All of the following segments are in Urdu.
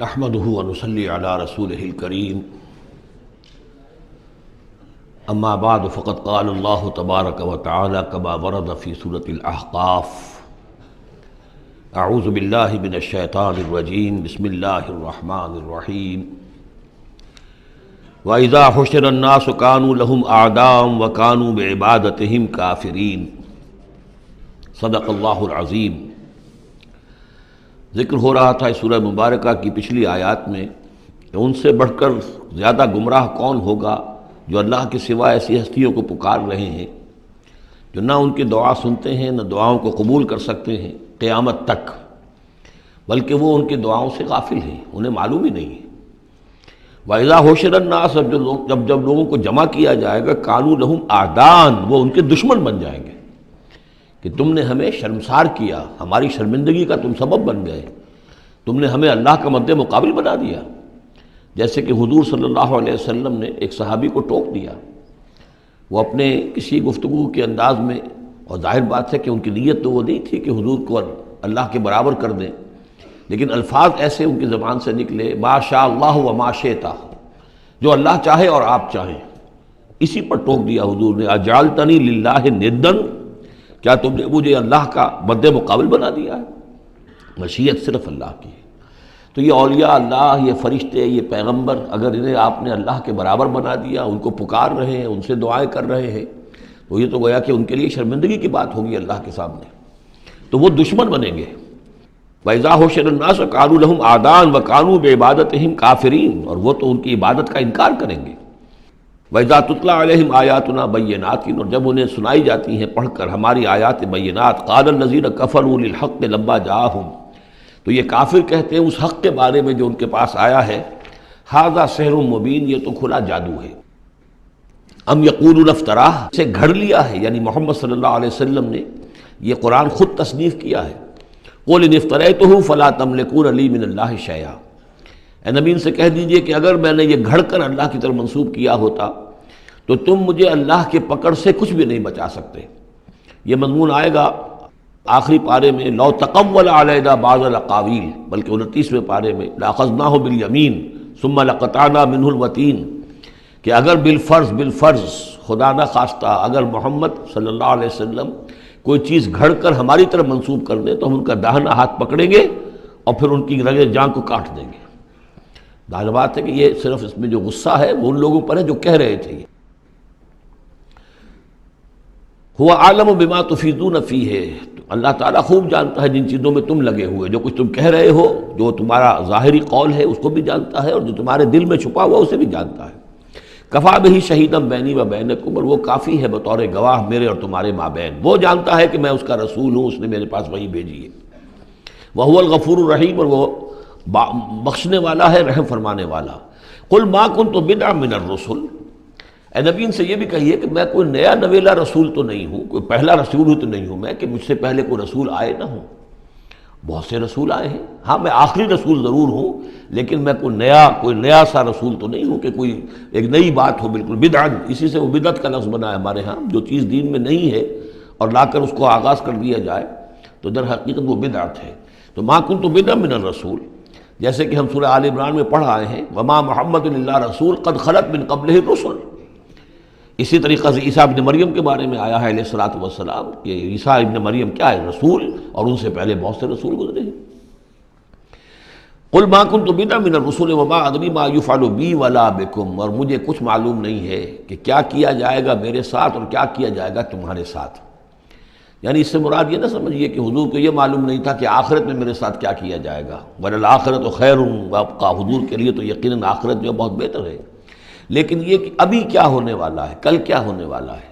نحمده ونصلي على رسوله الكريم اما بعد فقد قال الله تبارك وتعالى كما ورد في سورة الأحقاف اعوذ بالله من الشيطان الرجيم بسم الله الرحمن الرحيم وإذا حشر الناس كانوا لهم أعداء وكانوا بعبادتهم كافرين صدق اللہ العظیم۔ ذکر ہو رہا تھا اس سورہ مبارکہ کی پچھلی آیات میں کہ ان سے بڑھ کر زیادہ گمراہ کون ہوگا جو اللہ کے سوا ایسی ہستیوں کو پکار رہے ہیں جو نہ ان کی دعا سنتے ہیں نہ دعاؤں کو قبول کر سکتے ہیں قیامت تک، بلکہ وہ ان کی دعاؤں سے غافل ہیں، انہیں معلوم ہی نہیں ہے۔ وَإِذَا حُشِرَ النَّاسُ جب لوگوں کو جمع کیا جائے گا كَانُوا لَهُمْ أَعْدَاءً وہ ان کے دشمن بن جائیں گے کہ تم نے ہمیں شرمسار کیا، ہماری شرمندگی کا تم سبب بن گئے، تم نے ہمیں اللہ کا مد مقابل بنا دیا۔ جیسے کہ حضور صلی اللہ علیہ وسلم نے ایک صحابی کو ٹوک دیا، وہ اپنے کسی گفتگو کے انداز میں، اور ظاہر بات ہے کہ ان کی نیت تو وہ نہیں تھی کہ حضور کو اللہ کے برابر کر دیں، لیکن الفاظ ایسے ان کی زبان سے نکلے ما شاء اللہ و ما شئت، جو اللہ چاہے اور آپ چاہیں، اسی پر ٹوک دیا حضور نے، اجعلتنی للہ ندًا، کیا تم نے مجھے اللہ کا مد مقابل بنا دیا ہے؟ مشیت صرف اللہ کی ہے۔ تو یہ اولیاء اللہ، یہ فرشتے، یہ پیغمبر، اگر انہیں آپ نے اللہ کے برابر بنا دیا، ان کو پکار رہے ہیں، ان سے دعائیں کر رہے ہیں، تو یہ تو گویا کہ ان کے لیے شرمندگی کی بات ہوگی اللہ کے سامنے، تو وہ دشمن بنیں گے۔ وَإِذَا حُشِرَ النَّاسُ كَانُوا لَهُمْ أَعْدَاءً وَكَانُوا بِعِبَادَتِهِمْ كَافِرِينَ، اور وہ تو ان کی عبادت کا انکار کریں گے۔ وَإِذَا تُتْلَىٰ عَلَيْهِمْ آيَاتُنَا بَيِّنَاتٍ اور جب انہیں سنائی جاتی ہیں پڑھ کر ہماری آیات بینات، قَالَ الَّذِينَ كَفَرُوا لِلْحَقِّ لَمَّا جَاءَهُمْ، تو یہ کافر کہتے ہیں اس حق کے بارے میں جو ان کے پاس آیا ہے، هَذَا سِحْرٌ مُبِينٌ، یہ تو کھلا جادو ہے۔ ام یقولون افطراہ، سے گھڑ لیا ہے، یعنی محمد صلی اللہ علیہ وسلم نے یہ قرآن خود تصنیف کیا ہے۔ قُلْ إِنِ افْتَرَيْتُهُ فَلَا تَمْلِكُونَ لِي مِنَ اللَّهِ شَيْئًا، اے نبی ان سے کہہ دیجئے کہ اگر میں نے یہ گھڑ کر اللہ کی طرف منسوب کیا ہوتا تو تم مجھے اللہ کے پکڑ سے کچھ بھی نہیں بچا سکتے۔ یہ مضمون آئے گا آخری پارے میں، لو تقول علینا بعض الاقاویل، بلکہ 29ویں پارے میں، لأخذناہ بالیمین ثم لقطعنا منہ الوتین، کہ اگر بالفرض خدا نہ خواستہ اگر محمد صلی اللہ علیہ وسلم کوئی چیز گھڑ کر ہماری طرف منسوب کر دیں تو ہم ان کا داہنا ہاتھ پکڑیں گے اور پھر ان کی رگے جان کو کاٹ دیں گے۔ ظاہر بات ہے کہ یہ صرف اس میں جو غصہ ہے وہ ان لوگوں پر ہے جو کہہ رہے تھے۔ ہوا عالم بما تفیضون فیہ، اللہ تعالیٰ خوب جانتا ہے جن چیزوں میں تم لگے ہوئے، جو کچھ تم کہہ رہے ہو، جو تمہارا ظاہری قول ہے اس کو بھی جانتا ہے، اور جو تمہارے دل میں چھپا ہوا اسے بھی جانتا ہے۔ کفا بہ شہیدا بینی و بینکم، اور وہ کافی ہے بطور گواہ میرے اور تمہارے مابین، وہ جانتا ہے کہ میں اس کا رسول ہوں، اس نے میرے پاس وحی بھیجی ہے۔ وہو الغفور الرحیم، اور وہ بخشنے والا ہے، رحم فرمانے والا۔ قل ما کنت بدعا من الرسل، اے نبی ان سے یہ بھی کہیے کہ میں کوئی نیا نویلا رسول تو نہیں ہوں، کوئی پہلا رسول ہی تو نہیں ہوں میں کہ مجھ سے پہلے کوئی رسول آئے نہ ہوں۔ بہت سے رسول آئے ہیں، ہاں میں آخری رسول ضرور ہوں، لیکن میں کوئی نیا سا رسول تو نہیں ہوں کہ کوئی ایک نئی بات ہو بالکل۔ بدعا، اسی سے وہ بدعت کا لفظ بنا ہے ہمارے ہاں، جو چیز دین میں نہیں ہے اور لا کر اس کو آغاز کر دیا جائے تو در حقیقت وہ بدعت ہے۔ تو ما کنت بدعا من الرسول، جیسے کہ ہم سورہ آل عمران میں پڑھ آئے ہیں، وما محمد الا رسول قد خلت من قبلہ الرسل۔ اسی طریقہ سے عیسیٰ ابن مریم کے بارے میں آیا ہے علیہ الصلوۃ والسلام کہ عیسیٰ ابن مریم کیا ہے؟ رسول، اور ان سے پہلے بہت سے رسول گزرے ہیں۔ قل ما کنت بدعا من الرسل وما ادری ما یفعل بی ولا بکم، اور مجھے کچھ معلوم نہیں ہے کہ کیا کیا جائے گا میرے ساتھ اور کیا کیا جائے گا تمہارے ساتھ۔ یعنی اس سے مراد یہ نہ سمجھیے کہ حضور کو یہ معلوم نہیں تھا کہ آخرت میں میرے ساتھ کیا کیا جائے گا، وَلَلْآخِرَةُ خَيْرٌ وَأَبْقَىٰ، حضور کے لیے تو یقیناً آخرت جو بہت بہتر ہے، لیکن یہ کہ ابھی کیا ہونے والا ہے، کل کیا ہونے والا ہے۔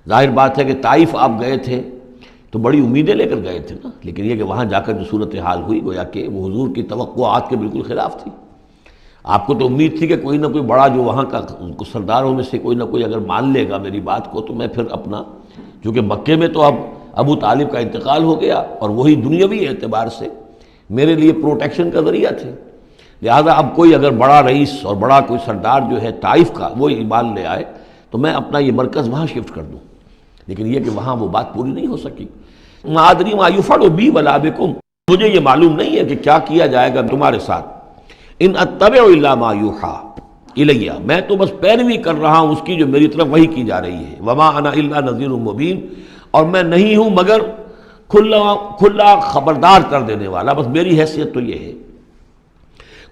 ظاہر بات ہے کہ طائف آپ گئے تھے تو بڑی امیدیں لے کر گئے تھے نا، لیکن یہ کہ وہاں جا کر جو صورتحال ہوئی گویا کہ وہ حضور کی توقعات کے بالکل خلاف تھی۔ آپ کو تو امید تھی کہ کوئی نہ کوئی بڑا جو وہاں کا سرداروں میں سے کوئی نہ کوئی اگر مان لے گا میری بات کو تو میں پھر اپنا، چونکہ مکے میں تو اب ابو طالب کا انتقال ہو گیا اور وہی دنیاوی اعتبار سے میرے لیے پروٹیکشن کا ذریعہ تھے، لہذا اب کوئی اگر بڑا رئیس اور بڑا کوئی سردار جو ہے طائف کا وہ ایمان لے آئے تو میں اپنا یہ مرکز وہاں شفٹ کر دوں، لیکن یہ کہ وہاں وہ بات پوری نہیں ہو سکی۔ ما ادری ما یفعل بی ولا بکم، مجھے یہ معلوم نہیں ہے کہ کیا کیا جائے گا تمہارے ساتھ۔ ان اتبع الا ما یوحی الیہ، میں تو بس پیروی کر رہا ہوں اس کی جو میری طرف وحی کی جا رہی ہے، وما انا الا نذیر مبین، اور میں نہیں ہوں مگر کھلا خبردار کر دینے والا، بس میری حیثیت تو یہ ہے۔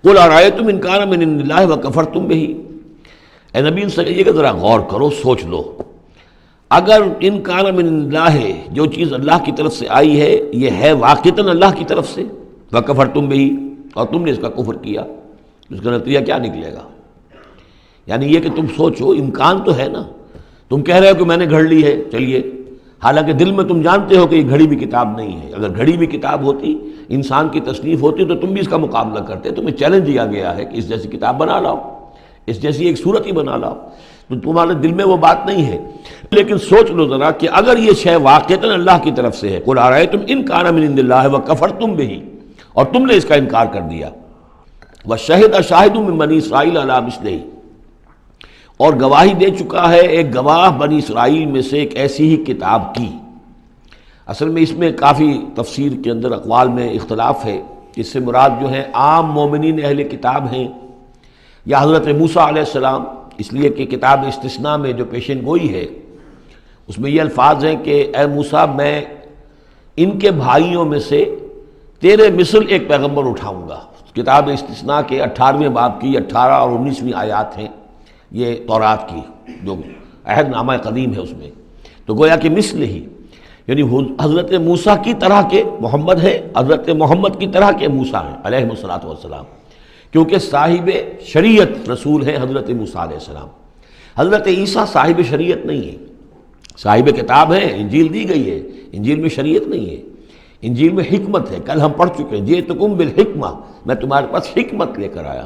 قل ارأیتم ان کان من عند اللہ وکفرتم بہ، اے نبی ان سے کہیے کہ ذرا غور کرو، سوچ لو، اگر ان کان من عند اللہ، جو چیز اللہ کی طرف سے آئی ہے یہ ہے واقعتاً اللہ کی طرف سے، وکفرتم بہ، اور تم نے اس کا کفر کیا، اس کا نتیجہ کیا نکلے گا؟ یعنی یہ کہ تم سوچو، امکان تو ہے نا، تم کہہ رہے ہو کہ میں نے گھڑ لی ہے، چلیے، حالانکہ دل میں تم جانتے ہو کہ یہ گھڑی بھی کتاب نہیں ہے، اگر گھڑی بھی کتاب ہوتی، انسان کی تصنیف ہوتی تو تم بھی اس کا مقابلہ کرتے، تمہیں چیلنج دیا گیا ہے کہ اس جیسی کتاب بنا لاؤ، اس جیسی ایک صورت ہی بنا لاؤ، تو تمہارے دل میں وہ بات نہیں ہے۔ لیکن سوچ لو ذرا کہ اگر یہ شے واقعتاً اللہ کی طرف سے ہے، قل ارأیتم ان کان من عند اللہ وکفرتم بہ، اور تم نے اس کا انکار کر دیا، وشہد شاہد من بنی اسرائیل علی مثلہ، اور گواہی دے چکا ہے ایک گواہ بنی اسرائیل میں سے ایک ایسی ہی کتاب کی۔ اصل میں اس میں کافی تفسیر کے اندر اقوال میں اختلاف ہے، اس سے مراد جو ہے عام مومنین اہل کتاب ہیں یا حضرت موسیٰ علیہ السلام، اس لیے کہ کتاب استثناء میں جو پیشن گوئی ہے اس میں یہ الفاظ ہیں کہ اے موسیٰ، میں ان کے بھائیوں میں سے تیرے مثل ایک پیغمبر اٹھاؤں گا۔ کتاب استثناء کے 18ویں باب کی 18 اور 19ویں آیات ہیں یہ تورات کی، جو عہد نامہ قدیم ہے اس میں، تو گویا کہ مثل ہی، یعنی حضرت موسیٰ کی طرح کے محمد ہے، حضرت محمد کی طرح کے موسیٰ ہیں علیہ الصلوۃ والسلام، کیونکہ صاحب شریعت رسول ہیں حضرت موسیٰ علیہ السلام۔ حضرت عیسیٰ صاحب شریعت نہیں ہے، صاحب کتاب ہیں، انجیل دی گئی ہے، انجیل میں شریعت نہیں ہے، انجیل میں حکمت ہے، کل ہم پڑھ چکے ہیں جئتکم بالحکمہ، میں تمہارے پاس حکمت لے کر آیا۔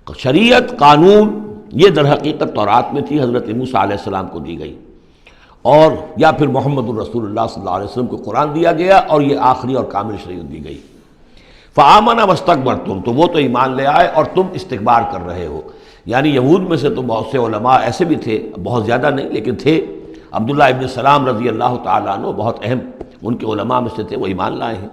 شریعت، قانون، یہ در حقیقت تورات میں تھی، حضرت موسیٰ علیہ السلام کو دی گئی، اور یا پھر محمد الرسول اللہ صلی اللہ علیہ وسلم کو قرآن دیا گیا، اور یہ آخری اور کامل شریعت دی گئی۔ فآمن واستکبرتم، تو وہ تو ایمان لے آئے اور تم استکبار کر رہے ہو۔ یعنی یہود میں سے تو بہت سے علماء ایسے بھی تھے، بہت زیادہ نہیں لیکن تھے، عبداللہ ابن سلام رضی اللہ تعالیٰ عنہ بہت اہم ان کے علماء میں سے تھے، وہ ایمان لائے ہیں،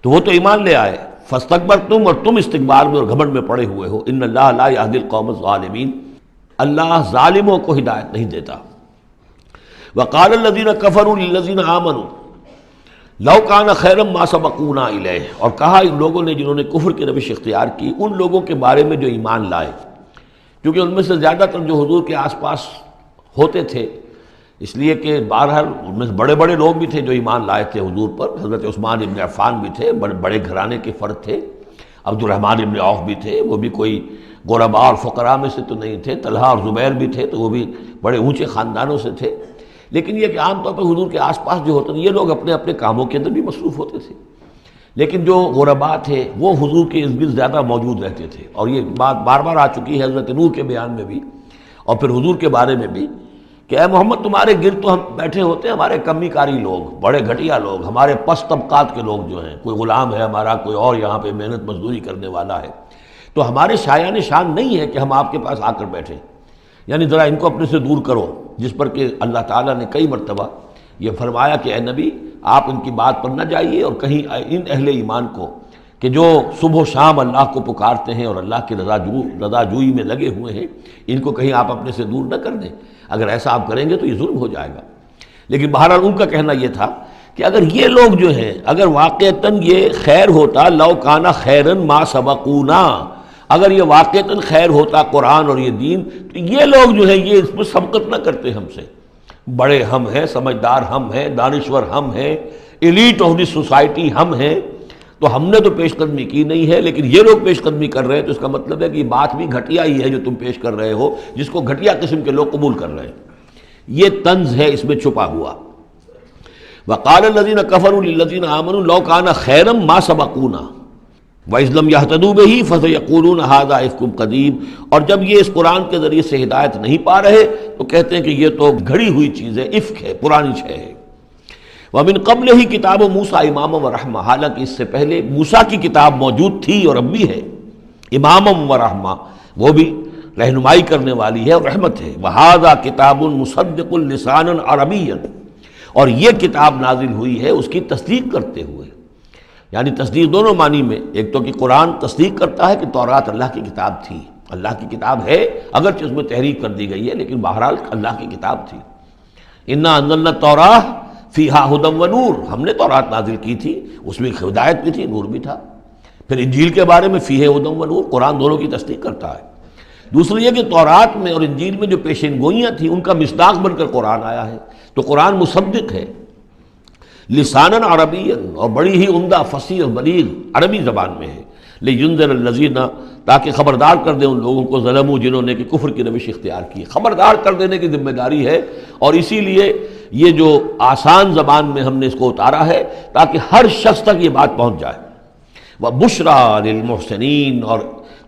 تو وہ تو ایمان لے آئے، فاستکبرتم، اور تم استکبار میں اور گھمنڈ میں پڑے ہوئے ہو۔ ان اللہ لا یہدی القوم الظالمین، اللہ ظالموں کو ہدایت نہیں دیتا۔ وقال الذین کفروا للذین آمنوا لو کان خیرا ما سبقونا الیہ، اور کہا ان لوگوں نے جنہوں نے کفر کی روش اختیار کی ان لوگوں کے بارے میں جو ایمان لائے، کیونکہ ان میں سے زیادہ تر جو حضور کے آس پاس ہوتے تھے، اس لیے کہ بہرحال ان میں بڑے بڑے لوگ بھی تھے جو ایمان لائے تھے حضور پر، حضرت عثمان ابن عفان بھی تھے، بڑے گھرانے کے فرد تھے، عبد الرحمن ابن عوف بھی تھے، وہ بھی کوئی غرباء اور فقراء میں سے تو نہیں تھے، طلحہ اور زبیر بھی تھے تو وہ بھی بڑے اونچے خاندانوں سے تھے، لیکن یہ کہ عام طور پر حضور کے آس پاس جو ہوتے تھے یہ لوگ اپنے اپنے کاموں کے اندر بھی مصروف ہوتے تھے، لیکن جو غرباء تھے وہ حضور کے ارد گرد زیادہ موجود رہتے تھے، اور یہ بات بار بار آ چکی ہے حضرت نوح کے بیان میں بھی اور پھر حضور کے بارے میں بھی کہ اے محمد تمہارے گرد تو ہم بیٹھے ہوتے ہیں ہمارے کمی کاری لوگ، بڑے گھٹیا لوگ، ہمارے پست طبقات کے لوگ جو ہیں، کوئی غلام ہے ہمارا، کوئی اور یہاں پہ محنت مزدوری کرنے والا ہے، تو ہمارے شایان شان نہیں ہے کہ ہم آپ کے پاس آ کر بیٹھیں، یعنی ذرا ان کو اپنے سے دور کرو، جس پر کہ اللہ تعالیٰ نے کئی مرتبہ یہ فرمایا کہ اے نبی آپ ان کی بات پر نہ جائیے، اور کہیں ان اہل ایمان کو کہ جو صبح و شام اللہ کو پکارتے ہیں اور اللہ کی رضا جوئی میں لگے ہوئے ہیں، ان کو کہیں آپ اپنے سے دور نہ کر دیں، اگر ایسا آپ کریں گے تو یہ ظلم ہو جائے گا۔ لیکن بہرحال ان کا کہنا یہ تھا کہ اگر یہ لوگ جو ہیں، اگر واقعتاً یہ خیر ہوتا، لو کانا خیرن ما سبقونا، اگر یہ واقعتاً خیر ہوتا قرآن اور یہ دین، تو یہ لوگ جو ہیں یہ اس میں سبقت نہ کرتے ہم سے، بڑے ہم ہیں، سمجھدار ہم ہیں، دانشور ہم ہیں، ایلیٹ آف دی سوسائٹی ہم ہیں، تو ہم نے تو پیش قدمی کی نہیں ہے، لیکن یہ لوگ پیش قدمی کر رہے ہیں، تو اس کا مطلب ہے کہ یہ بات بھی گھٹیا ہی ہے جو تم پیش کر رہے ہو، جس کو گھٹیا قسم کے لوگ قبول کر رہے ہیں۔ یہ طنز ہے اس میں چھپا ہوا۔ وقال الذین کفروا للذین آمنوا لو کان خیرا ما سبقونا وَإِذْ لَمْ يَهْتَدُوا بِهِ فَسَيَقُولُونَ هَذَا إِفْكٌ قَدِيمٌ، اور جب یہ اس قرآن کے ذریعے سے ہدایت نہیں پا رہے تو کہتے ہیں کہ یہ تو گھڑی ہوئی چیز ہے، افک ہے، پرانی شے ہے۔ وَمِن قَبْلِهِ كِتَابُ مُوسَىٰ إِمَامًا وَرَحْمَةً، حالانکہ اس سے پہلے موسیٰ کی کتاب موجود تھی اور اب بھی ہے، امامًا ورحمہ، وہ بھی رہنمائی کرنے والی ہے اور رحمت ہے۔ وَهَذَا كِتَابٌ مُصَدِّقٌ لِسَانًا عَرَبِيًّا، اور یہ کتاب نازل ہوئی ہے اس کی تصدیق کرتے ہوئے، یعنی تصدیق دونوں معنی میں، ایک تو کہ قرآن تصدیق کرتا ہے کہ تورات اللہ کی کتاب تھی، اللہ کی کتاب ہے، اگرچہ اس میں تحریف کر دی گئی ہے لیکن بہرحال اللہ کی کتاب تھی۔ انا انزلنا التوراۃ فیہا ھدی ونور، ہم نے تورات نازل کی تھی، اس میں ہدایت بھی تھی، نور بھی تھا۔ پھر انجیل کے بارے میں فیہ ھدی ونور، قرآن دونوں کی تصدیق کرتا ہے۔ دوسری یہ کہ تورات میں اور انجیل میں جو پیشین گوئیاں تھیں ان کا مصداق بن کر قرآن آیا ہے، تو قرآن مصدق ہے لساناً عربیاً، اور بڑی ہی عمدہ فصیح اور بلیغ عربی زبان میں ہے، لینذر الذین، تاکہ خبردار کر دیں ان لوگوں کو ظلموا، جنہوں نے کہ کفر کی روش اختیار کی، خبردار کر دینے کی ذمہ داری ہے۔ اور اسی لیے یہ جو آسان زبان میں ہم نے اس کو اتارا ہے تاکہ ہر شخص تک یہ بات پہنچ جائے۔ وَبُشْرَىٰ لِلْمُحْسِنِينَ، اور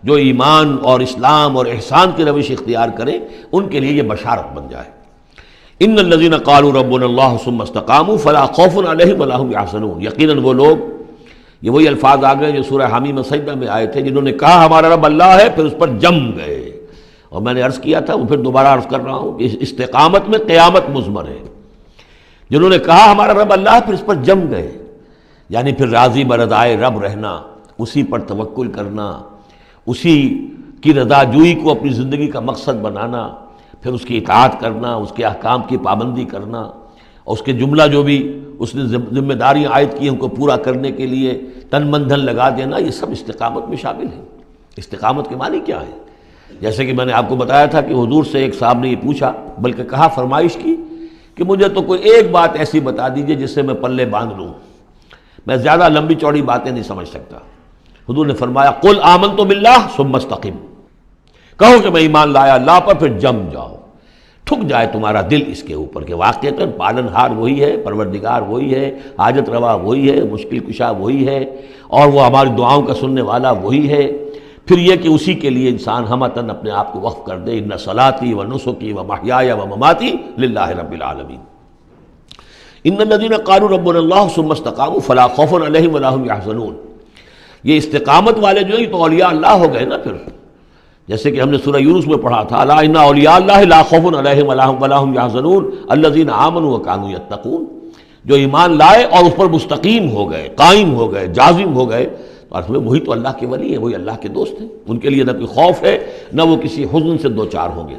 جو ایمان اور اسلام اور احسان کی روش اختیار کریں ان کے لیے یہ بشارت بن جائے۔ ان الذین قالوا ربنا اللہ ثم استقاموا فلا خوف علیہم ولا هم یحزنون، یقیناً وہ لوگ، یہ وہی الفاظ آ گئے جو سورہ حمیم سجدہ میں آئے تھے، جنہوں نے کہا ہمارا رب اللہ ہے پھر اس پر جم گئے۔ اور میں نے عرض کیا تھا، وہ پھر دوبارہ عرض کر رہا ہوں کہ استقامت میں قیامت مضمر ہے۔ جنہوں نے کہا ہمارا رب اللہ ہے پھر اس پر جم گئے، یعنی پھر راضی برضائے رب رہنا، اسی پر توکل کرنا، اسی کی رضا جوئی کو اپنی زندگی کا مقصد بنانا، پھر اس کی اطاعت کرنا، اس کے احکام کی پابندی کرنا، اور اس کے جملہ جو بھی اس نے ذمہ داریاں عائد کی ان کو پورا کرنے کے لیے تن من دھن لگا دینا، یہ سب استقامت میں شامل ہے۔ استقامت کے معنی کیا ہے؟ جیسے کہ میں نے آپ کو بتایا تھا کہ حضور سے ایک صاحب نے یہ پوچھا، بلکہ کہا، فرمائش کی کہ مجھے تو کوئی ایک بات ایسی بتا دیجئے جس سے میں پلے باندھ لوں، میں زیادہ لمبی چوڑی باتیں نہیں سمجھ سکتا۔ حضور نے فرمایا، قل آمنت باللہ ثم استقم، کہو کہ میں ایمان لایا اللہ پر پھر جم جاؤ، ٹھک جائے تمہارا دل اس کے اوپر کہ واقعتاً پالن ہار وہی ہے، پروردگار وہی ہے، حاجت روا وہی ہے، مشکل کشا وہی ہے، اور وہ ہماری دعاؤں کا سننے والا وہی ہے۔ پھر یہ کہ اسی کے لیے انسان ہمتاً اپنے آپ کو وقف کر دے، ان صلاتی و نسکی و محیایا و مماتی للہ رب العالمین۔ ان الذین قالوا ربنا اللہ ثم استقاموا فلا خوف علیہم ولا هم یحزنون، یہ استقامت والے جو ہیں یہ تو اولیاء اللہ ہو گئے نا۔ پھر جیسے کہ ہم نے سورہ یونس میں پڑھا تھا، الا ان اولیاء اللہ لا خوف علیہم ولا هم یحزنون الذین آمنوا وکانوا یتقون، جو ایمان لائے اور اس پر مستقیم ہو گئے، قائم ہو گئے، جازم ہو گئے، تو اصل میں وہی تو اللہ کے ولی ہیں، وہی اللہ کے دوست ہیں، ان کے لیے نہ کوئی خوف ہے نہ وہ کسی حزن سے دوچار ہوں گے۔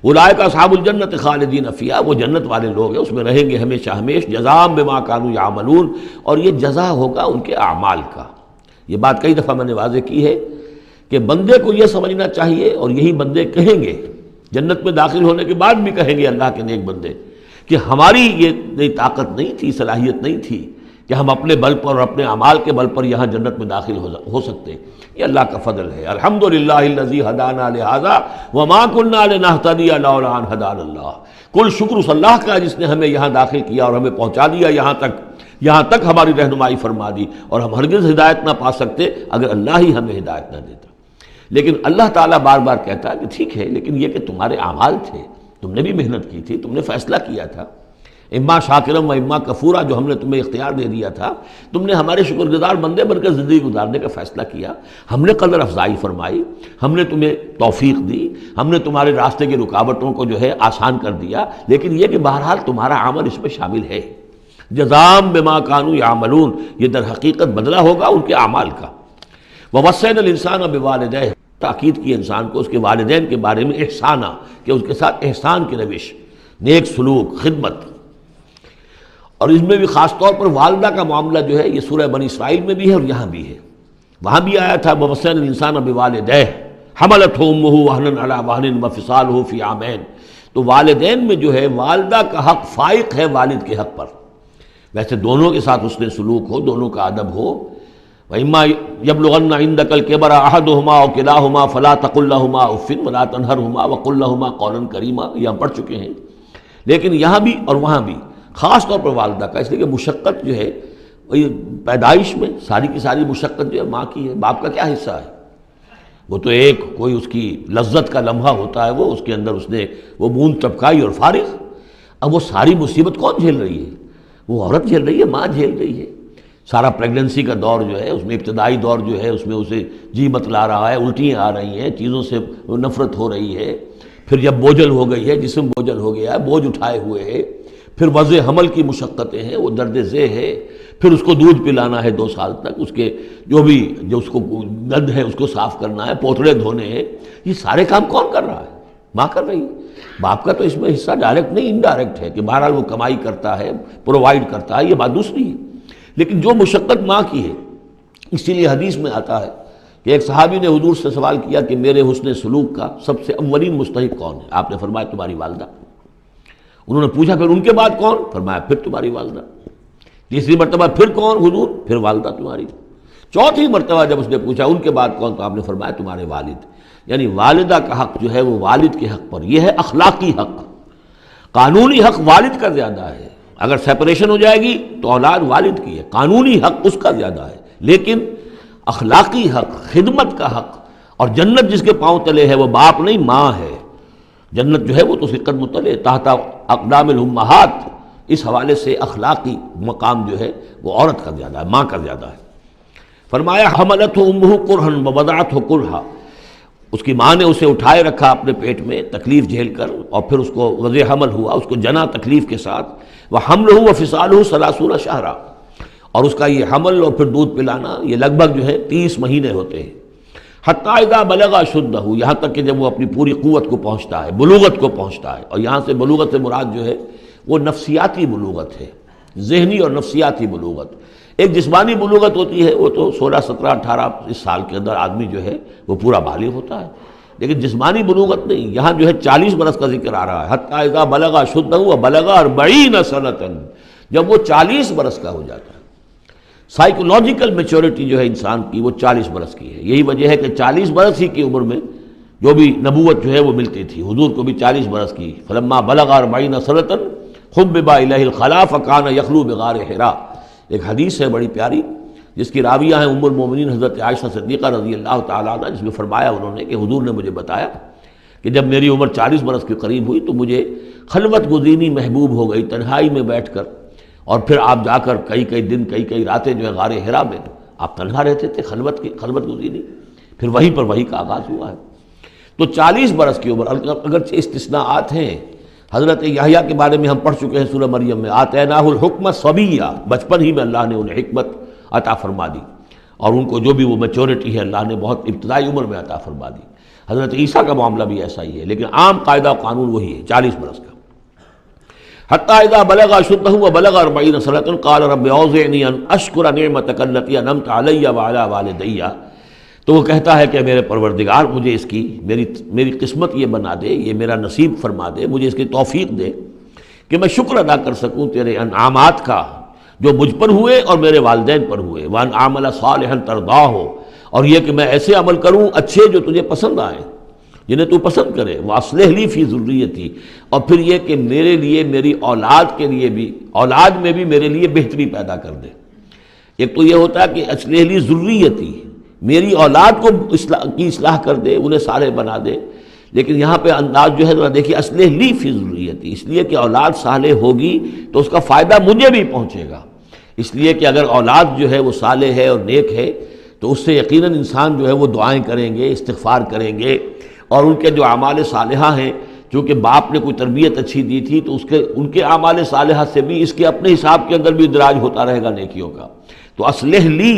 اولئک اصحاب الجنت خالدین فیہا، وہ جنت والے لوگ ہیں، اس میں رہیں گے ہمیشہ ہمیش، جزاء بما کانوا یعملون، اور یہ جزا ہوگا ان کے اعمال کا۔ یہ بات کئی دفعہ میں نے واضح کی ہے کہ بندے کو یہ سمجھنا چاہیے، اور یہی بندے کہیں گے جنت میں داخل ہونے کے بعد بھی کہیں گے اللہ کے نیک بندے، کہ ہماری یہ طاقت نہیں تھی، صلاحیت نہیں تھی کہ ہم اپنے بل پر اور اپنے اعمال کے بل پر یہاں جنت میں داخل ہو سکتے، یہ اللہ کا فضل ہے۔ الحمدللہ الذی ہدانا لہذا وما کنا لنہتدی لولا ان ہدانا اللہ، کل شکر اس اللہ کا جس نے ہمیں یہاں داخل کیا اور ہمیں پہنچا دیا یہاں تک ہماری رہنمائی فرما دی، اور ہم ہرگز ہدایت نہ پا سکتے اگر اللہ ہی ہمیں ہدایت نہ دیتا۔ لیکن اللہ تعالیٰ بار بار کہتا ہے کہ ٹھیک ہے، لیکن یہ کہ تمہارے اعمال تھے، تم نے بھی محنت کی تھی، تم نے فیصلہ کیا تھا، اما شاکرم و اما کفورا، جو ہم نے تمہیں اختیار دے دیا تھا، تم نے ہمارے شکر گزار بندے بن کر زندگی گزارنے کا فیصلہ کیا، ہم نے قدر افزائی فرمائی، ہم نے تمہیں توفیق دی، ہم نے تمہارے راستے کی رکاوٹوں کو جو ہے آسان کر دیا، لیکن یہ کہ بہرحال تمہارا عمل اس میں شامل ہے۔ جزاء بما کانوا یعملون، یہ در حقیقت بدلہ ہوگا ان کے اعمال کا۔ ووصینا الانسان بوالدیہ، تاکید کی انسان کو اس کے والدین کے بارے میں احسانہ، کہ اس کے ساتھ احسان کی روش، نیک سلوک، خدمت۔ اور اس میں بھی خاص طور پر والدہ کا معاملہ جو ہے یہ سورہ بنی اسرائیل میں بھی ہے اور یہاں بھی ہے، وہاں بھی آیا تھا ووصینا الانسان بوالدیہ حملتہ امہ وہنا علی وہن وفصالہ فی عامین۔ تو والدین میں جو ہے والدہ کا حق فائق ہے والد کے حق پر، ویسے دونوں کے ساتھ حسن سلوک ہو، دونوں کا ادب ہو۔ وَإِمَّا يَبْلُغَنَّ عِندَكَ الْكِبَرَ أَحَدُهُمَا أَوْ كِلَاهُمَا فَلَا تَقُل لَّهُمَا أُفٍّ وَلَا تَنْهَرْهُمَا وَقُل لَّهُمَا قَوْلًا كَرِيمًا، یہ ہم پڑھ چکے ہیں۔ لیکن یہاں بھی اور وہاں بھی خاص طور پر والدہ کا، اس لیے کہ مشقت جو ہے پیدائش میں ساری کی ساری مشقت جو ہے ماں کی ہے، باپ کا کیا حصہ ہے؟ وہ تو ایک کوئی اس کی لذت کا لمحہ ہوتا ہے، وہ اس کے اندر اس نے وہ بوند ٹپکائی اور فارغ۔ اب وہ ساری مصیبت کون جھیل رہی ہے؟ وہ عورت جھیل رہی ہے، ماں جھیل رہی ہے۔ سارا پریگننسی کا دور جو ہے، اس میں ابتدائی دور جو ہے، اس میں اسے جی بتلا رہا ہے، الٹیاں آ رہی ہیں، چیزوں سے نفرت ہو رہی ہے، پھر جب بوجھل ہو گئی ہے، جسم بوجھل ہو گیا ہے، بوجھ اٹھائے ہوئے ہے، پھر وضع حمل کی مشقتیں ہیں، وہ درد ذیل ہے، پھر اس کو دودھ پلانا ہے 2 سال تک، اس کے جو اس کو دند ہے اس کو صاف کرنا ہے، پوتڑے دھونے ہیں، یہ سارے کام کون کر رہا ہے؟ ماں کر رہی ہے۔ باپ کا تو اس میں حصہ ڈائریکٹ نہیں، انڈائریکٹ ہے کہ بہرحال وہ کمائی کرتا ہے، پرووائڈ کرتا ہے، یہ بات دوسری ہے، لیکن جو مشقت ماں کی ہے، اسی لیے حدیث میں آتا ہے کہ ایک صحابی نے حضور سے سوال کیا کہ میرے حسن سلوک کا سب سے اولین مستحق کون ہے؟ آپ نے فرمایا تمہاری والدہ۔ انہوں نے پوچھا پھر ان کے بعد کون؟ فرمایا پھر تمہاری والدہ۔ تیسری مرتبہ پھر کون؟ حضور پھر والدہ تمہاری۔ چوتھی مرتبہ جب اس نے پوچھا ان کے بعد کون، تو آپ نے فرمایا تمہارے والد۔ یعنی والدہ کا حق جو ہے وہ والد کے حق پر، یہ ہے اخلاقی حق۔ قانونی حق والد کا زیادہ ہے، اگر سیپریشن ہو جائے گی تو اولاد والد کی ہے، قانونی حق اس کا زیادہ ہے، لیکن اخلاقی حق، خدمت کا حق، اور جنت جس کے پاؤں تلے ہے وہ باپ نہیں ماں ہے۔ جنت جو ہے وہ تو اس کے قدم تلے تحت اقدام الامہات، اس حوالے سے اخلاقی مقام جو ہے وہ عورت کا زیادہ ہے، ماں کا زیادہ ہے۔ فرمایا حملتہ امہ کرہا ووضعتہ کرہا، اس کی ماں نے اسے اٹھائے رکھا اپنے پیٹ میں تکلیف جھیل کر، اور پھر اس کو وضع حمل ہوا، اس کو جنا تکلیف کے ساتھ، وحملہ وفصالہ 30 شہرا، اور اس کا یہ حمل اور پھر دودھ پلانا یہ لگ بھگ جو ہے 30 مہینے ہوتے ہیں۔ حتیٰ اذا بلغ اشدہ، یہاں تک کہ جب وہ اپنی پوری قوت کو پہنچتا ہے، بلوغت کو پہنچتا ہے، اور یہاں سے بلوغت سے مراد جو ہے وہ نفسیاتی بلوغت ہے، ذہنی اور نفسیاتی بلوغت۔ ایک جسمانی بلوغت ہوتی ہے، وہ تو 16 17 18 اس سال کے اندر آدمی جو ہے وہ پورا بالغ ہوتا ہے، لیکن جسمانی بلوغت نہیں، یہاں جو ہے 40 برس کا ذکر آ رہا ہے۔ حتیٰ اذا بلغ اشدہ وبلغ 40 سنۃ، جب وہ 40 برس کا ہو جاتا ہے۔ سائیکولوجیکل میچورٹی جو ہے انسان کی وہ 40 برس کی ہے، یہی وجہ ہے کہ 40 برس ہی کی عمر میں جو بھی نبوت جو ہے وہ ملتی تھی، حضور کو بھی 40 برس کی۔ فلما بلغ 40 سنۃ حبب الیہ الخلاء فکان یخلو بغار حراء، ایک حدیث ہے بڑی پیاری جس کی راویہ ہیں ام المومنین حضرت عائشہ صدیقہ رضی اللہ تعالیٰ عنہ، جس میں فرمایا انہوں نے کہ حضور نے مجھے بتایا کہ جب میری عمر 40 برس کے قریب ہوئی تو مجھے خلوت گزینی محبوب ہو گئی، تنہائی میں بیٹھ کر، اور پھر آپ جا کر کئی دن کئی راتیں جو ہے غار حرا میں آپ تنہا رہتے تھے، خلوت گزینی، پھر وہیں پر وہی کا آغاز ہوا ہے۔ تو 40 برس کی عمر، اگرچہ استثناءات ہیں، حضرت یحییٰ کے بارے میں ہم پڑھ چکے ہیں سورہ مریم میں، آتیناہ الحکم صبیہ، بچپن ہی میں اللہ نے انہیں حکمت عطا فرما دی، اور ان کو جو بھی وہ میچورٹی ہے اللہ نے بہت ابتدائی عمر میں عطا فرما دی۔ حضرت عیسیٰ کا معاملہ بھی ایسا ہی ہے، لیکن عام قاعدہ و قانون وہی ہے 40 برس کا۔ حتیٰ اذا بلغ اشدہ وبلغ 40 سنۃ قال رب اوزعنی ان اشکر نعمتک التی انعمت علی وعلی والدی، تو وہ کہتا ہے کہ میرے پروردگار مجھے اس کی میری قسمت یہ بنا دے، یہ میرا نصیب فرما دے، مجھے اس کی توفیق دے کہ میں شکر ادا کر سکوں تیرے انعامات کا جو مجھ پر ہوئے اور میرے والدین پر ہوئے، وان اعمل صالحا ترضاہ، اور یہ کہ میں ایسے عمل کروں اچھے جو تجھے پسند آئیں، جنہیں تو پسند کرے، واصلح لی فی ذریتی، اور پھر یہ کہ میرے لیے میری اولاد کے لیے بھی، اولاد میں بھی میرے لیے بہتری پیدا کر دے۔ ایک تو یہ ہوتا ہے کہ اصلح لی ذریتی، میری اولاد کو اصلاح کر دے، انہیں صالح بنا دے، لیکن یہاں پہ انداز جو ہے ذرا دیکھیے، اصلح لی فی ذریتی، اس لیے کہ اولاد صالح ہوگی تو اس کا فائدہ مجھے بھی پہنچے گا، اس لیے کہ اگر اولاد جو ہے وہ صالح ہے اور نیک ہے تو اس سے یقیناً انسان جو ہے وہ دعائیں کریں گے، استغفار کریں گے، اور ان کے جو اعمال صالحہ ہیں، چونکہ باپ نے کوئی تربیت اچھی دی تھی تو ان کے اعمال صالحہ سے بھی اس کے اپنے حساب کے اندر بھی اندراج ہوتا رہے گا نیکیوں کا۔ تو اصلح لی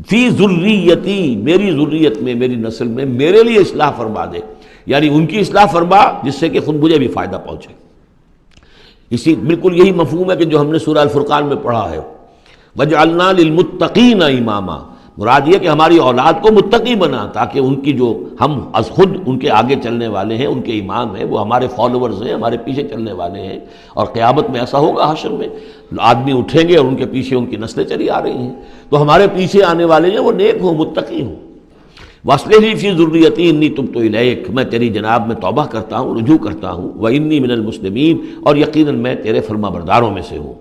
فی ذریتی، میری ذریت میں، میری نسل میں میرے لیے اصلاح فرما دے، یعنی ان کی اصلاح فرما جس سے کہ خود مجھے بھی فائدہ پہنچے۔ اسی بالکل یہی مفہوم ہے کہ جو ہم نے سورہ الفرقان میں پڑھا ہے، وَجْعَلْنَا لِلْمُتَّقِينَ إِمَامًا، مراد یہ کہ ہماری اولاد کو متقی بنا، تاکہ ان کی جو ہم از خود ان کے آگے چلنے والے ہیں، ان کے امام ہیں، وہ ہمارے فالوورز ہیں، ہمارے پیچھے چلنے والے ہیں، اور قیامت میں ایسا ہوگا حشر میں آدمی اٹھیں گے اور ان کے پیچھے ان کی نسلیں چلی آ رہی ہیں، تو ہمارے پیچھے آنے والے ہیں وہ نیک ہوں، متقی ہوں۔ وَاصْلِحْ لِي فِي ذُرِّيَّتِي إِنِّي تُبْتُ إِلَيْكَ، میں تیری جناب میں توبہ کرتا ہوں، رجوع کرتا ہوں، وَإِنِّي مِنَ الْمُسْلِمِينَ، اور یقیناً میں تیرے فرما برداروں میں سے ہوں۔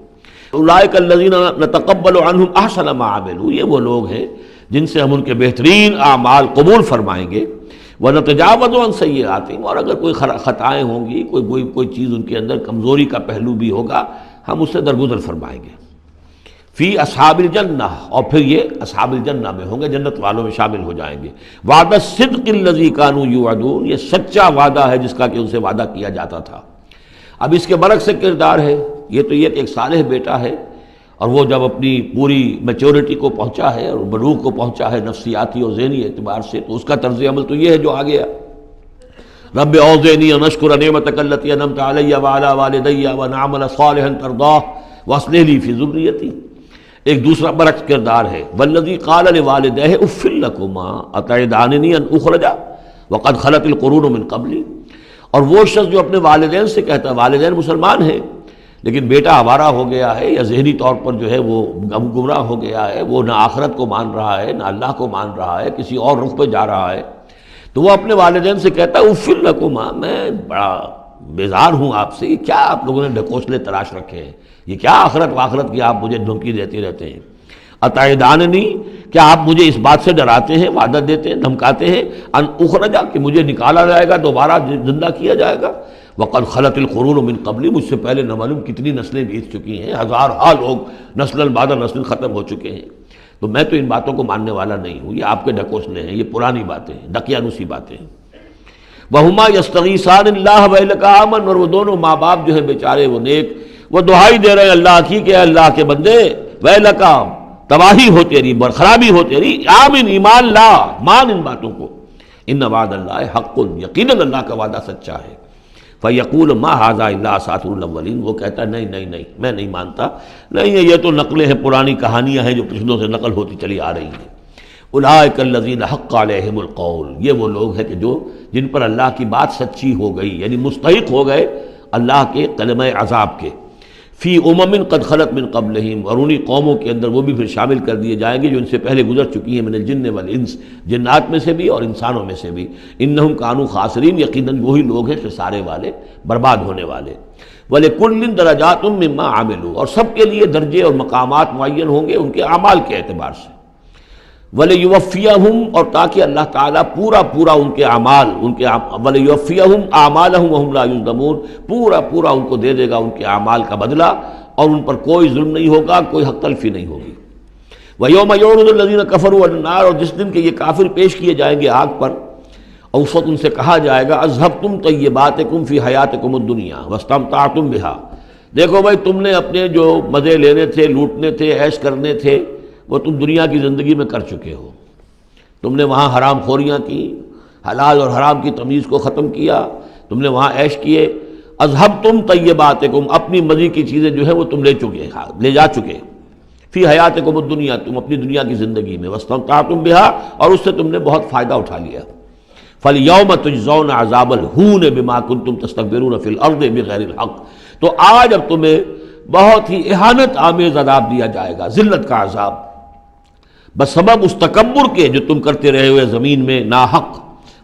أُولَٰئِكَ الَّذِينَ نَتَقَبَّلُ عَنْهُمْ أَحْسَنَ مَا عَمِلُوا، یہ وہ لوگ ہیں جن سے ہم ان کے بہترین اعمال قبول فرمائیں گے، وَنَتَجَاوَزُ عَنْ سَيِّئَاتِهِمْ، اور اگر کوئی خطائیں ہوں گی، کوئی چیز ان کے اندر کمزوری کا پہلو بھی ہوگا، ہم اس سے درگزر فرمائیں گے۔ فی اصحاب الجنہ، اور پھر یہ اصحاب الجنہ میں ہوں گے، جنت والوں میں شامل ہو جائیں گے۔ وعد الصدق الذی کانوا یوعدون، یہ سچا وعدہ ہے جس کا کہ ان سے وعدہ کیا جاتا تھا۔ اب اس کے برعکس سے کردار ہے یہ تو یہ کہ ایک صالح بیٹا ہے، اور وہ جب اپنی پوری میچورٹی کو پہنچا ہے اور بلوغ کو پہنچا ہے نفسیاتی اور ذہنی اعتبار سے، تو اس کا طرز عمل تو یہ ہے جو آ گیا، رب اوزعنی ان اشکر نعمتک التی انعمت علی وعلی والدی وان اعمل صالحا ترضاہ واصلح لی فی ذریتی۔ ایک دوسرا برعکس کردار ہے، والذی قال لوالدیہ اف لکما اتعداننی ان اخرج وقد خلت القرون من قبلی، اور وہ شخص جو اپنے والدین سے کہتا ہے، والدین مسلمان ہیں لیکن بیٹا آوارہ ہو گیا ہے یا ذہنی طور پر جو ہے وہ گمراہ ہو گیا ہے، وہ نہ آخرت کو مان رہا ہے نہ اللہ کو مان رہا ہے، کسی اور رخ پہ جا رہا ہے، تو وہ اپنے والدین سے کہتا ہے اف لکما، میں بڑا بیزار ہوں آپ سے، یہ کیا آپ لوگوں نے ڈھکوسلے تراش رکھے ہیں، یہ کیا آخرت واخرت کی آپ مجھے دھمکی دیتے رہتے ہیں، اتعداننی، کیا آپ مجھے اس بات سے ڈراتے ہیں، وعدہ دیتے ہیں، دھمکاتے ہیں، ان اخرجا، کہ مجھے نکالا جائے گا، دوبارہ زندہ کیا جائے گا، وقد خلت القرون من قبلی، مجھ سے پہلے نہ معلوم کتنی نسلیں بیت چکی ہیں، ہزارہا لوگ نسل بعد نسل ختم ہو چکے ہیں، تو میں تو ان باتوں کو ماننے والا نہیں ہوں، یہ آپ کے ڈھکوسلے ہیں، یہ پرانی باتیں ہیں، دقیانوسی باتیں ہیں۔ وہما یستغیثان اللہ ویلک آمن، اور وہ دونوں ماں باپ جو ہیں بیچارے وہ نیک، وہ دعائی دے رہے ہیں اللہ کی کہ اللہ کے بندے، ویلک، تباہی ہو تیری، خرابی ہو تیری، آمن، ایمان لا، مان ان باتوں کو، ان وعد اللہ حق، یقیناً اللہ کا وعدہ سچا ہے۔ فیقول ما ھذا الا اساطیر الاولین، وہ کہتا ہے نہیں نہیں نہیں، میں نہیں مانتا، نہیں یہ تو نقلیں ہیں، پرانی کہانیاں ہیں جو پچھلوں سے نقل ہوتی چلی آ رہی ہیں۔ اولئک الذین حق علیہم القول، یہ وہ لوگ ہیں کہ جن پر اللہ کی بات سچی ہو گئی، یعنی مستحق ہو گئے اللہ کے کلمہ عذاب کے، فی امم قد خلت من قبلہم، اور انہی قوموں کے اندر وہ بھی پھر شامل کر دیے جائیں گے جو ان سے پہلے گزر چکی ہیں، من الجن والانس، جنات میں سے بھی اور انسانوں میں سے بھی، انہم کانوا خاسرین، یقیناً وہی لوگ ہیں خسارے والے، برباد ہونے والے۔ وَلِكُلٍّ دَرَجَاتٌ مِّمَّا عَمِلُوا، اور سب کے لیے درجے اور مقامات معین ہوں گے ان کے اعمال کے اعتبار سے۔ وَلِيُوَفِّيَهُمْ، اور تاکہ اللہ تعالیٰ پورا ان کے اعمال، وَلِيُوَفِّيَهُمْ أَعْمَالَهُمْ وَهُمْ لَا يُظْلَمُونَ، پورا ان کو دے دے گا ان کے اعمال کا بدلہ، اور ان پر کوئی ظلم نہیں ہوگا، کوئی حق تلفی نہیں ہوگی۔ وَيَوْمَ يُعْرَضُ الَّذِينَ كَفَرُوا عَلَى النَّارِ، اور جس دن کہ یہ کافر پیش کیے جائیں گے آگ پر، اور اس وقت ان سے کہا جائے گا اذهبتم طیباتکم فی حیاتکم الدنیا واستمتعتم بها، دیکھو بھائی تم نے اپنے جو مزے لینے تھے، لوٹنے تھے، عیش کرنے تھے، وہ تم دنیا کی زندگی میں کر چکے ہو، تم نے وہاں حرام خوریاں کی، حلال اور حرام کی تمیز کو ختم کیا، تم نے وہاں عیش کیے، اذهبتم طیباتکم، اپنی مزے کی چیزیں جو ہے وہ تم لے جا چکے، فی حیاتکم الدنیا، تم اپنی دنیا کی زندگی میں، واستمتعتم بها، اور اس سے تم نے بہت فائدہ اٹھا لیا۔ فَالْيَوْمَ تُجْزَوْنَ عَذَابَ الْهُونِ بِمَا كُنْتُمْ تَسْتَكْبِرُونَ فِي الْأَرْضِ بِغَيْرِ الْحَقِّ، تو آج اب تمہیں بہت ہی اہانت آمیز عذاب دیا جائے گا، ذلت کا عذاب، بسبب اس تکبر کے جو تم کرتے رہے ہوئے زمین میں ناحق،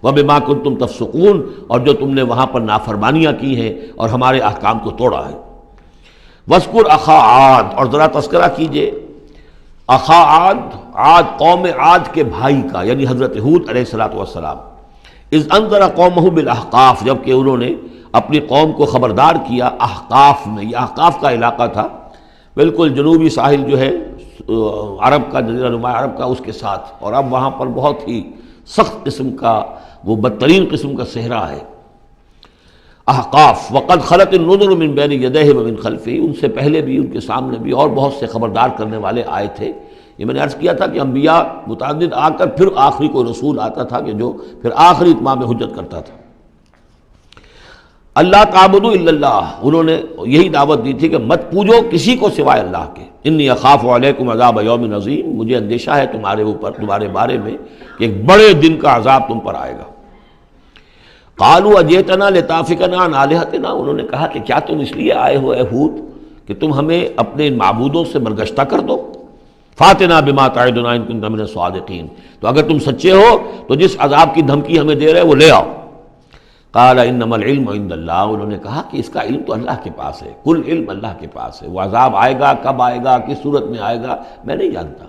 وَبِمَا كُنْتُمْ تَفْسُقُونَ، اور جو تم نے وہاں پر نافرمانیاں کی ہیں اور ہمارے احکام کو توڑا ہے۔ وَاذْكُرْ أَخَا عَاد، اور ذرا تذکرہ کیجئے اخا عاد، قوم عاد کے بھائی کا، یعنی حضرت ہود علیہ السلام، اذ انذر قومہ بالاحقاف، جب کہ انہوں نے اپنی قوم کو خبردار کیا احقاف میں، یہ احقاف کا علاقہ تھا، بالکل جنوبی ساحل جو ہے عرب کا، جزیرہ نما عرب کا، اس کے ساتھ، اور اب وہاں پر بہت ہی سخت قسم کا، وہ بدترین قسم کا صحرا ہے احقاف۔ وقد خلت النذر من بین یدیہ ومن خلفہ، ان سے پہلے بھی، ان کے سامنے بھی، اور بہت سے خبردار کرنے والے آئے تھے۔ یہ میں نے عرض کیا تھا کہ انبیاء متعدد آ کر پھر آخری کوئی رسول آتا تھا کہ جو پھر آخری اتمام حجت کرتا تھا۔ اللہ تعبدوا الا اللہ، انہوں نے یہی دعوت دی تھی کہ مت پوجو کسی کو سوائے اللہ کے، انی اخاف علیکم عذاب یوم عظیم، مجھے اندیشہ ہے تمہارے اوپر، تمہارے بارے میں کہ ایک بڑے دن کا عذاب تم پر آئے گا۔ قالوا اجئتنا لتافکنا عن آلہتنا، انہوں نے کہا کہ کیا تم اس لیے آئے ہو اے ہود کہ تم ہمیں اپنے ان معبودوں سے برگشتہ کر دو؟ فاتنا بما تعدنا ان کنت من الصادقین، تو اگر تم سچے ہو تو جس عذاب کی دھمکی ہمیں دے رہے وہ لے آؤ۔ قال انما العلم عند اللہ، انہوں نے کہا کہ اس کا علم تو اللہ کے پاس ہے، کل علم اللہ کے پاس ہے، وہ عذاب آئے گا، کب آئے گا، کس صورت میں آئے گا، میں نہیں جانتا،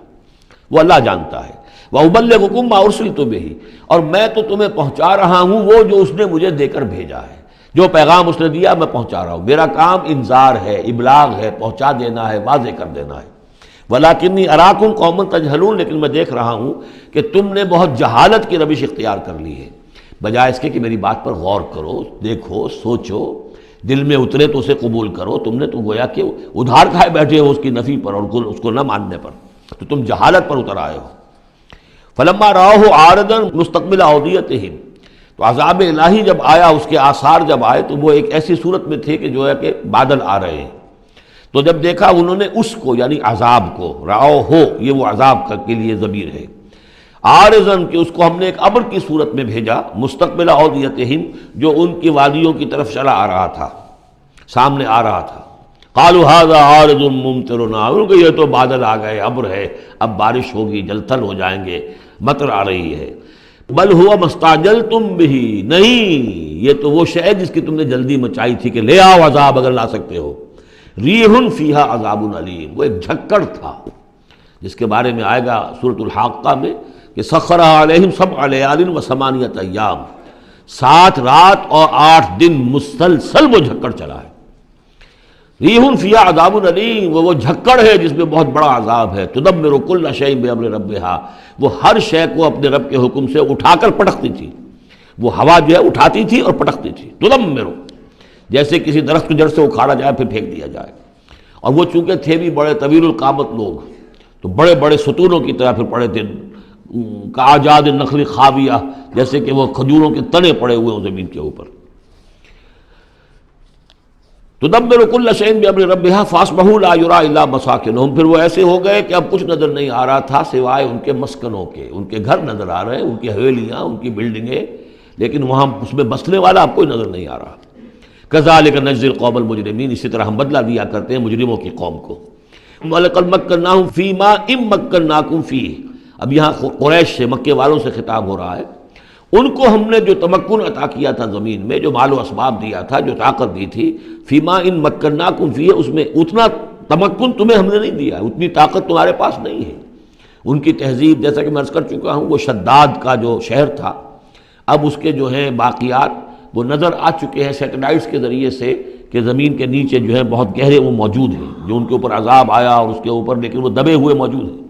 وہ اللہ جانتا ہے۔ وَأُبَلِّغُكُم مَّا أُرْسِلْتُ بِهِ، اور میں تو تمہیں پہنچا رہا ہوں وہ جو اس نے مجھے دے کر بھیجا ہے، جو پیغام اس نے دیا میں پہنچا رہا ہوں، میرا کام انذار ہے، ابلاغ ہے، پہنچا دینا ہے، واضح کر دینا ہے۔ وَلَٰكِنِّي أَرَاكُمْ قَوْمًا تَجْهَلُونَ، لیکن میں دیکھ رہا ہوں کہ تم نے بہت جہالت کی روش اختیار کر لی ہے، بجائے اس کے کہ میری بات پر غور کرو، دیکھو، سوچو، دل میں اترے تو اسے قبول کرو. تم نے تو گویا کہ ادھار کھائے بیٹھے ہو اس کی نفی پر اور اس کو نہ ماننے پر، تو تم جہالت پر اتر آئے ہو. فلما رآہ عارضا مستقبل اودیتہم، تو عذاب الہی جب آیا، اس کے آثار جب آئے تو وہ ایک ایسی صورت میں تھے کہ جو ہے کہ بادل آ رہے ہیں. تو جب دیکھا انہوں نے اس کو، یعنی عذاب کو، رآہ ہو یہ وہ عذاب کے لیے ضمیر ہے، عارضاً کہ اس کو ہم نے ایک ابر کی صورت میں بھیجا، مستقبل اودیتہم جو ان کی وادیوں کی طرف چلا آ رہا تھا، سامنے آ رہا تھا. قالوا ھذا عارض ممطرنا، ان کو یہ تو بادل آ گئے، ابر ہے، اب بارش ہوگی، جل تھل ہو جائیں گے، مطر آ رہی ہے. بل ہوا مستعجلتم بہ، نہیں یہ تو وہ شے جس کی تم نے جلدی مچائی تھی کہ لے آؤ عذاب اگر لا سکتے ہو. ریح فیہا عذاب علیم، وہ ایک جھکڑ تھا جس کے بارے میں آئے گا سورۃ الحاقہ میں کہ سخرھا علیہم سبع لیال و ثمانیۃ ایام، 7 رات اور 8 دن مسلسل وہ جھکڑ چلا ہے. ریح فیہا عذاب علیم، وہ جھکڑ ہے جس میں بہت بڑا عذاب ہے. تدمر کل شیء بامر ربھا، وہ ہر شے کو اپنے رب کے حکم سے اٹھا کر پٹکتی تھی. وہ ہوا جو ہے اٹھاتی تھی اور پٹکتی تھی. تدمر، جیسے کسی درخت کی جڑ سے اکھاڑا جائے پھر پھینک دیا جائے. اور وہ چونکہ تھے بھی بڑے طویل القامت لوگ، تو بڑے بڑے ستونوں کی طرح پھر پڑے تھے، کاجاد النخل خاویہ، جیسے کہ وہ کھجوروں کے تنے پڑے ہوئے ہوں زمین کے اوپر. تدبر کل شیء بامر ربھا فاصبحوا لا یری الا مساکنہم، پھر وہ ایسے ہو گئے کہ اب کچھ نظر نہیں آ رہا تھا سوائے ان کے مسکنوں کے. ان کے گھر نظر آ رہے ہیں، ان کی حویلیاں، ان کی بلڈنگیں، لیکن وہاں اس میں بسنے والا اب کوئی نظر نہیں آ رہا. کذالک نجزی القوم المجرمین، اسی طرح ہم بدلہ دیا کرتے ہیں مجرموں کی قوم کو. وَلَقَدْ مَكَّنَّاهُمْ فِي مَا إِن مَّكَّنَّاكُمْ فِيهِ، اب یہاں قریش سے، مکے والوں سے خطاب ہو رہا ہے. ان کو ہم نے جو تمکن عطا کیا تھا زمین میں، جو مال و اسباب دیا تھا، جو طاقت دی تھی، فی ما ان مکناکم فیہ، اس میں اتنا تمکن تمہیں ہم نے نہیں دیا، اتنی طاقت تمہارے پاس نہیں ہے. ان کی تہذیب، جیسا کہ میں عرض کر چکا ہوں، وہ شداد کا جو شہر تھا، اب اس کے جو ہیں باقیات وہ نظر آ چکے ہیں سیٹلائٹس کے ذریعے سے کہ زمین کے نیچے جو ہے بہت گہرے وہ موجود ہیں، جو ان کے اوپر عذاب آیا اور اس کے اوپر، لیکن وہ دبے ہوئے موجود ہیں.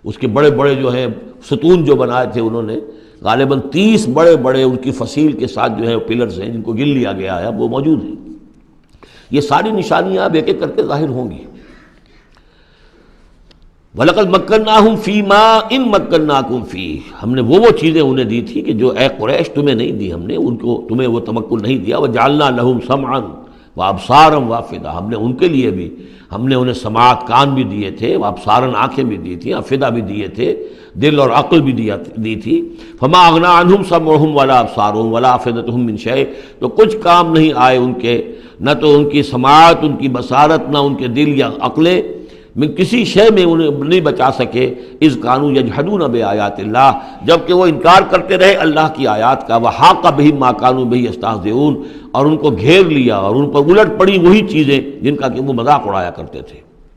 اس کے بڑے بڑے جو ہے ستون جو بنائے تھے انہوں نے، غالباً 30 بڑے بڑے ان کی فصیل کے ساتھ جو ہے پلرز ہیں جن کو گن لیا گیا ہے، اب وہ موجود ہیں. یہ ساری نشانیاں اب ایک ایک کر کے ظاہر ہوں گی. وَلَقَدْ مَكَّنَّاهُمْ فِي مَا إِن مَّكَّنَّاكُمْ فِيهِ، ہم نے وہ چیزیں انہیں دی تھی کہ جو اے قریش تمہیں نہیں دی، ہم نے ان کو، تمہیں وہ تمکن نہیں دیا. وَجَعَلْنَا لَهُمْ سَمْعًا وَأَبْصَارًا وَأَفْئِدَةً، ہم نے ان کے لیے بھی، ہم نے انہیں سماعت کان بھی دیے تھے، وَأَبْصَارًا آنکھیں بھی دی تھیں، افئدہ بھی دیے تھے، دل اور عقل بھی دی تھی. فما اغنی عنہم سمعہم ولا ابصارہم ولا افئدتہم من شیء، تو کچھ کام نہیں آئے ان کے، نہ تو ان کی سماعت، ان کی بصارت، نہ ان کے دل یا عقلیں، من کسی شے میں انہیں نہیں بچا سکے. اذ کانوا یجحدون بآیات اللہ، جب کہ وہ انکار کرتے رہے اللہ کی آیات کا. وحاق بہم ما کانوا بہ یستہزئون، اور ان کو گھیر لیا اور ان پر الٹ پڑی وہی چیزیں جن کا کہ وہ مذاق اڑایا کرتے تھے.